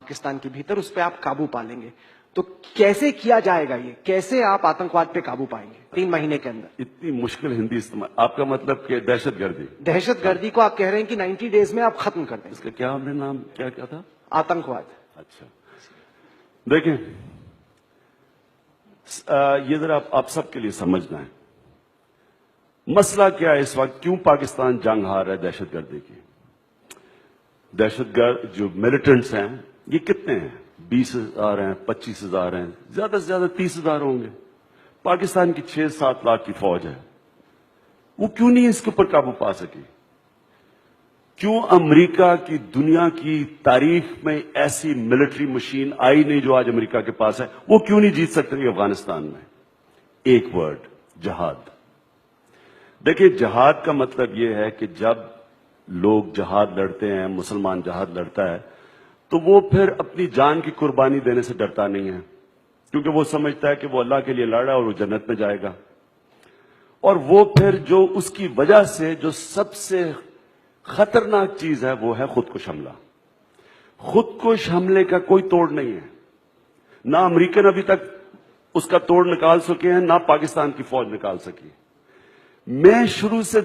पाकिस्तान के भीतर उस पर आप काबू पा लेंगे। तो कैसे किया जाएगा ये, कैसे आप आतंकवाद पे काबू पाएंगे 3 महीने के अंदर? इतनी मुश्किल हिंदी इस्तेमाल, आपका मतलब कि दहशतगर्दी? दहशतगर्दी को आप कह रहे हैं कि 90 डेज में आप खत्म कर देंगे। इसका क्या हमने नाम क्या क्या था? आतंकवाद। अच्छा, देखें, ये जरा आप सबके लिए समझना है मसला क्या है इस वक्त, क्यों पाकिस्तान जंग हार रहा है दहशतगर्दी की। दहशतगर्द जो मिलिटेंट्स हैं ये कितने हैं? 20,000 हैं, 25,000 हैं, ज्यादा से ज्यादा 30,000 होंगे। पाकिस्तान की 6-7 लाख की फौज है, वो क्यों नहीं इसके ऊपर काबू पा सकी? क्यों अमेरिका की दुनिया की तारीख में ऐसी मिलिट्री मशीन आई नहीं जो आज अमेरिका के पास है? वो क्यों नहीं जीत सकते अफगानिस्तान में? एक वर्ड, जहाद। देखिए, जहाद का मतलब यह है कि जब लोग जहाद लड़ते हैं, मुसलमान जहाद लड़ता है, तो वो फिर अपनी जान की कुर्बानी देने से डरता नहीं है, क्योंकि वो समझता है कि वो अल्लाह के लिए लड़ रहा है और वो जन्नत में जाएगा। और वो फिर जो उसकी वजह से जो सबसे खतरनाक चीज है वो है खुदकुश हमला। खुदकुश हमले का कोई तोड़ नहीं है, ना अमेरिकन अभी तक उसका तोड़ निकाल सके हैं, ना पाकिस्तान की फौज निकाल सकी। मैं शुरू से,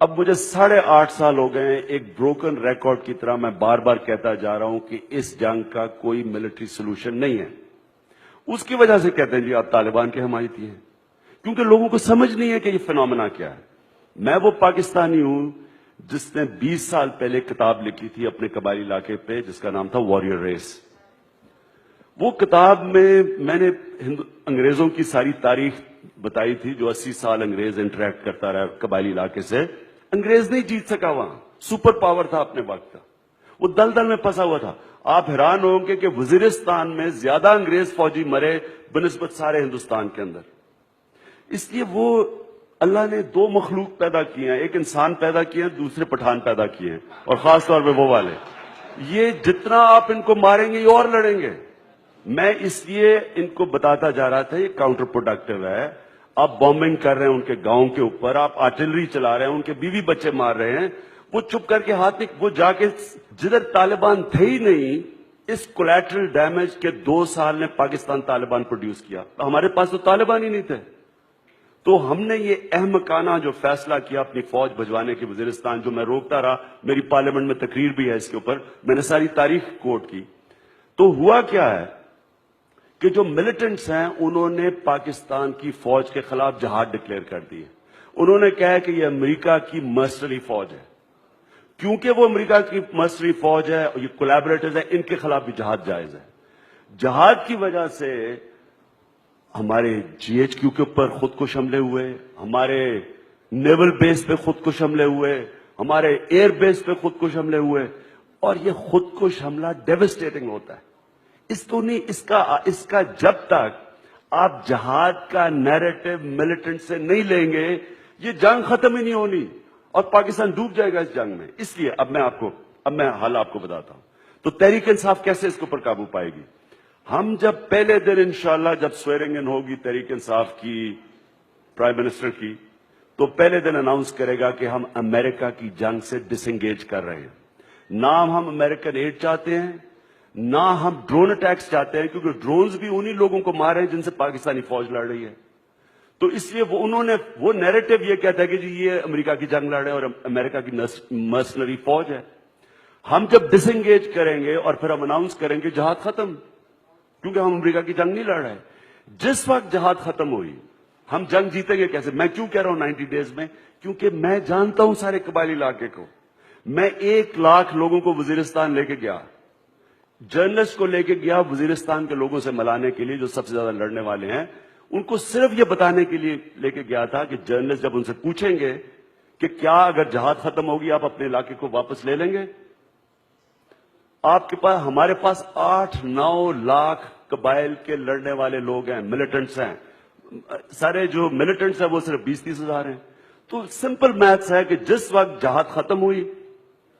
अब मुझे 8.5 साल हो गए हैं, एक ब्रोकन रिकॉर्ड की तरह मैं बार बार कहता जा रहा हूं कि इस जंग का कोई मिलिट्री सोल्यूशन नहीं है। उसकी वजह से कहते हैं जी आप तालिबान के हमायती हैं, क्योंकि लोगों को समझ नहीं है कि ये फिनोमेना क्या है। मैं वो पाकिस्तानी हूं जिसने 20 साल पहले किताब लिखी थी अपने कबायली इलाके पे, जिसका नाम था वॉरियर रेस। वो किताब में मैंने अंग्रेजों की सारी तारीख बताई थी, जो 80 साल अंग्रेज इंटरेक्ट करता रहा कबायली इलाके से। अंग्रेज नहीं जीत सका, वहां सुपर पावर था अपने वक्त का, वो दलदल में फंसा हुआ था। आप हैरान होंगे कि वजीरिस्तान में ज्यादा अंग्रेज फौजी मरे बनिस्बत सारे हिंदुस्तान के अंदर। इसलिए वो अल्लाह ने 2 मखलूक पैदा किए हैं, एक इंसान पैदा किए हैं, दूसरे पठान पैदा किए हैं, और खास तौर पे वो वाले। ये जितना आप इनको मारेंगे ये और लड़ेंगे। मैं इसलिए इनको बताता जा रहा था ये काउंटर प्रोडक्टिव है। आप बॉम्बिंग कर रहे हैं उनके गांव के ऊपर, आप आर्टिलरी चला रहे हैं, उनके बीवी बच्चे मार रहे हैं, वो चुप करके हाथ नहीं, वो जाके जिधर तालिबान थे ही नहीं, इस कोलैटरल डैमेज के 2 साल ने पाकिस्तान तालिबान प्रोड्यूस किया। तो हमारे पास तो तालिबान ही नहीं थे। तो हमने ये अहमकाना जो फैसला किया अपनी फौज भिजवाने के वजीरिस्तान, जो मैं रोकता रहा, मेरी पार्लियामेंट में तकरीर भी है इसके ऊपर, मैंने सारी तारीख कोट की। तो हुआ क्या है कि जो मिलिटेंट्स हैं उन्होंने पाकिस्तान की फौज के खिलाफ जहाद डिक्लेयर कर दिए। उन्होंने कहा कि ये अमेरिका की मर्सनरी फौज है। क्योंकि वो अमेरिका की मर्सनरी फौज है और ये कोलैबोरेटर्स है, इनके खिलाफ भी जहाद जायज है। जहाद की वजह से हमारे जीएचक्यू के ऊपर खुदकुश हमले हुए, हमारे नेवल बेस पे खुदकुश हमले हुए, हमारे एयर बेस पे खुदकुश हमले हुए। और ये खुदकुश हमला डेविस्टेटिंग होता है। इसको नहीं, इसका जब तक आप जहाद का नैरेटिव मिलिटेंट से नहीं लेंगे, ये जंग खत्म ही नहीं होनी और पाकिस्तान डूब जाएगा इस जंग में। इसलिए अब मैं हाल आपको बताता हूं। तो तहरीक इंसाफ कैसे इसके ऊपर काबू पाएगी? हम जब पहले दिन इंशाअल्लाह जब स्वेरिंग इन होगी तहरीक इंसाफ की, प्राइम मिनिस्टर की, तो पहले दिन अनाउंस करेगा कि हम अमेरिका की जंग से डिसएंगेज कर रहे हैं। ना हम अमेरिकन एड चाहते हैं, ना हम ड्रोन अटैक्स चाहते हैं, क्योंकि ड्रोन्स भी उन्हीं लोगों को मार रहे हैं जिनसे पाकिस्तानी फौज लड़ रही है। तो इसलिए वो नैरेटिव ये कहता है कि जी ये अमेरिका की जंग लड़ रहे हैं और अमेरिका की मर्सनरी फौज है। हम जब डिसएंगेज करेंगे और फिर हम अनाउंस करेंगे जहाद खत्म, क्योंकि हम अमेरिका की जंग नहीं लड़ रहे। जिस वक्त जहाद खत्म हुई, हम जंग जीतेंगे कैसे? मैं क्यों कह रहा हूं 90 डेज में? क्योंकि मैं जानता हूं सारे कबायली इलाके को। मैं 1 लाख लोगों को वजीरिस्तान लेके गया, जर्नलिस्ट को लेके गया वजीरिस्तान के लोगों से मिलाने के लिए, जो सबसे ज्यादा लड़ने वाले हैं। उनको सिर्फ यह बताने के लिए लेके गया था कि जर्नलिस्ट जब उनसे पूछेंगे कि क्या अगर जहाद खत्म होगी आप अपने इलाके को वापस ले लेंगे? आपके पास, हमारे पास 8-9 लाख कबाइल के लड़ने वाले लोग हैं, मिलिटेंट्स हैं। सारे जो मिलिटेंट्स हैं वो सिर्फ 20-30 हजार हैं। तो सिंपल मैथ्स है कि जिस वक्त जहाद खत्म हुई,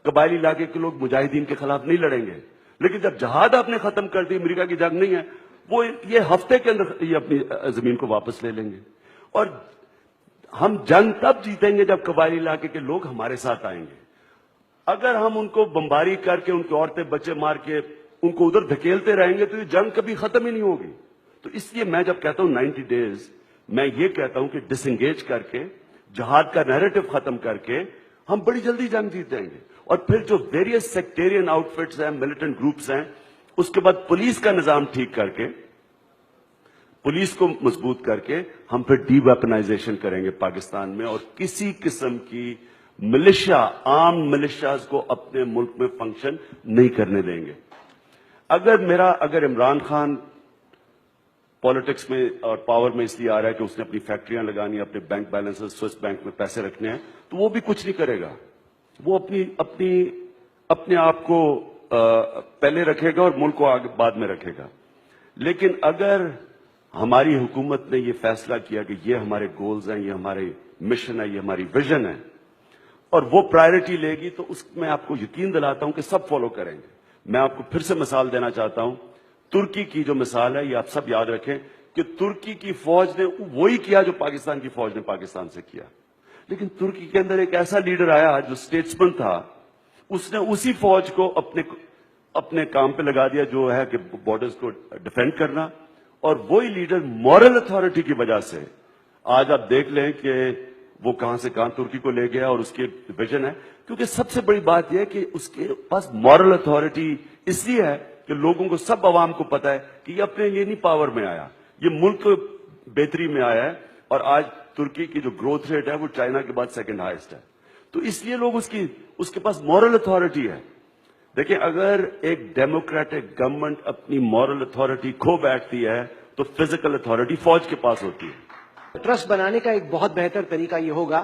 कबायली इलाके के लोग मुजाहिदीन के खिलाफ नहीं लड़ेंगे। लेकिन जब जहाद आपने खत्म कर दी, अमेरिका की जंग नहीं है, वो ये हफ्ते के अंदर ये अपनी जमीन को वापस ले लेंगे। और हम जंग तब जीतेंगे जब कबायली इलाके के लोग हमारे साथ आएंगे। अगर हम उनको बमबारी करके, उनके औरतें बच्चे मार के ان کو ادھر دھکیلتے رہیں گے تو یہ جنگ کبھی ختم ہی نہیں ہوگی. تو اس لیے میں جب کہتا ہوں 90 days, میں یہ کہتا ہوں کہ ڈس انگیج کر کے, جہاد کا نیریٹو ختم کر کے ہم بڑی جلدی جنگ جیت جائیں گے. اور پھر جو ویریس سیکٹیرین آؤٹ فٹس ہیں, ملیٹنٹ گروپس ہیں, اس کے بعد پولیس کا نظام ٹھیک کر کے, پولیس کو مضبوط کر کے ہم پھر ڈی ویپنائزیشن کریں گے پاکستان میں, اور کسی قسم کی ملیشیا, آرم ملیشیاز کو اپنے ملک میں فنکشن نہیں کرنے دیں گے. اگر عمران خان پالیٹکس میں اور پاور میں اس لیے آ رہا ہے کہ اس نے اپنی فیکٹریاں لگانی, اپنے بینک بیلنس سوئس بینک میں پیسے رکھنے ہیں, تو وہ بھی کچھ نہیں کرے گا. وہ اپنے آپ کو پہلے رکھے گا اور ملک کو آگے بعد میں رکھے گا. لیکن اگر ہماری حکومت نے یہ فیصلہ کیا کہ یہ ہمارے گولز ہیں, یہ ہمارے مشن ہے, یہ ہماری ویژن ہے, اور وہ پرائرٹی لے گی, تو اس میں آپ کو یقین دلاتا ہوں کہ سب فالو کریں گے. میں آپ کو پھر سے مثال دینا چاہتا ہوں, ترکی کی جو مثال ہے, یہ آپ سب یاد رکھیں کہ ترکی کی فوج نے وہی کیا جو پاکستان کی فوج نے پاکستان سے کیا. لیکن ترکی کے اندر ایک ایسا لیڈر آیا جو اسٹیٹسمن تھا, اس نے اسی فوج کو اپنے کام پہ لگا دیا جو ہے کہ بارڈرز کو ڈیفینڈ کرنا. اور وہی لیڈر مورل اتھارٹی کی وجہ سے آج آپ دیکھ لیں کہ وہ کہاں سے کہاں ترکی کو لے گیا, اور اس کی ویژن ہے. کیونکہ سب سے بڑی بات یہ ہے کہ اس کے پاس مورل اتھارٹی اس لیے ہے کہ لوگوں کو, سب عوام کو پتا ہے کہ یہ اپنے لیے نہیں پاور میں آیا, یہ ملک کو بہتری میں آیا ہے. اور آج ترکی کی جو گروتھ ریٹ ہے وہ چائنا کے بعد سیکنڈ ہائیسٹ ہے. تو اس لیے لوگ اس کے پاس مورل اتھارٹی ہے. دیکھیں, اگر ایک ڈیموکریٹک گورنمنٹ اپنی مورل اتھارٹی کھو بیٹھتی ہے تو فزیکل اتھارٹی فوج کے پاس ہوتی ہے. ٹرسٹ بنانے کا ایک بہت بہتر طریقہ یہ ہوگا